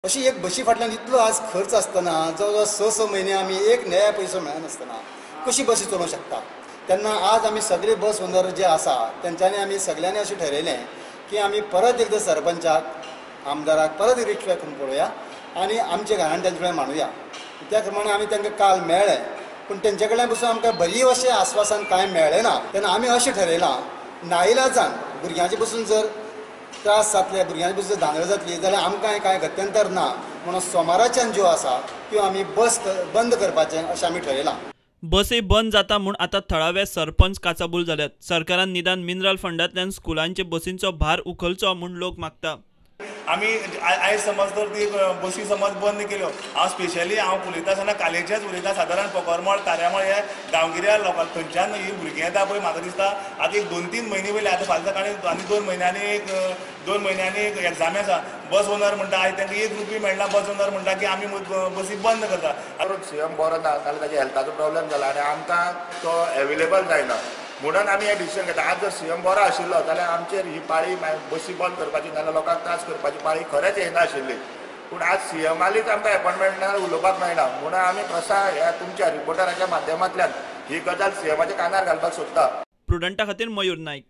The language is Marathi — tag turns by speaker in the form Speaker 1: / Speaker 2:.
Speaker 1: अशी एक बशी फाटल्यान इतलो आज खर्च आसतना जवळ जवळ 6 म्हयने आमी एक नया पयसो मेळनासतना कशी बसी चलोवंक शकता. तेन्ना आज आमी सगळे बस ओनर जे आसा तेंच्यांनी आमी सगळ्यांनी अशें ठरयलें की आमी परत एकदां सरपंचाक आमदाराक परत रिक्वेस्ट करून पळोवया आनी आमचे घरान तेंचे कडेन मांडुया. त्या प्रमाणे आमी तांकां काल मेळ्ळे पूण तेंचे कडल्यान पसून आमकां बरी अशें आस्वासन कांय मेळ्ळें ना. तेन्ना आमी अशें ठरयलां नाइलाजान भुरग्यांचे पसून जर त्रास जातले भुरग्यांची बस धांदळ जातली जाल्यार आमकां कांय गत्यंतर ना म्हणून सोमाराच्यान ज्यो आसा त्यो आमी बस बंद करपाचें अशें आमी ठरयलां.
Speaker 2: बसी बंद जाता म्हूण आतां थळावे सरपंच काचाबूल जाल्यात. सरकारान निदान मिनरल फंडांतल्यान स्कुलांचे बसींचो भार उखलचो म्हूण लोक मागता.
Speaker 3: आमी आयज समज जर ती बसी समज बंद केल्यो स्पेशली हांव उलयता आसतना कालेचेंच उलयता. सादारण पोकोरमोळ कार्यामळ हे गांवगिऱ्या लोकांक थंयच्यान ही भुरगीं येता पळय म्हाका दिसता आतां एक 2-3 म्हयने वयले आतां फाल्यां सकाळीं आनी 2 म्हयन्यांनी एक एग्जामी आसा. बस ओनर म्हणटा आयज तांकां 1 रुपया मेळना. बस ओनर म्हणटा की आमी बसी बंद करता.
Speaker 4: सीएम बरो ना जाल्यार ताच्या हेल्थाचो प्रॉब्लेम जाला आनी आमकां तो अवेलेबल जायना म्हणून आमी हे डिसिजन घेता. आज जर सीएम बरो आशिल्लो जाल्यार आमचेर ही पाळी बसी बंद करपाची नाजाल्यार लोकांक त्रास करपाची पाळी खरेंच येना आशिल्ली. पूण आज सीएमालीच आमकां अपॉयंटमेंट नाजाल्यार उलोवपाक मेळना म्हणून आमी प्रसार ह्या तुमच्या रिपोर्टराच्या माध्यमांतल्यान ही गजाल सीएमाच्या कानार घालपाक सोदता.
Speaker 2: प्रुडंटा खातीर मयूर नायक.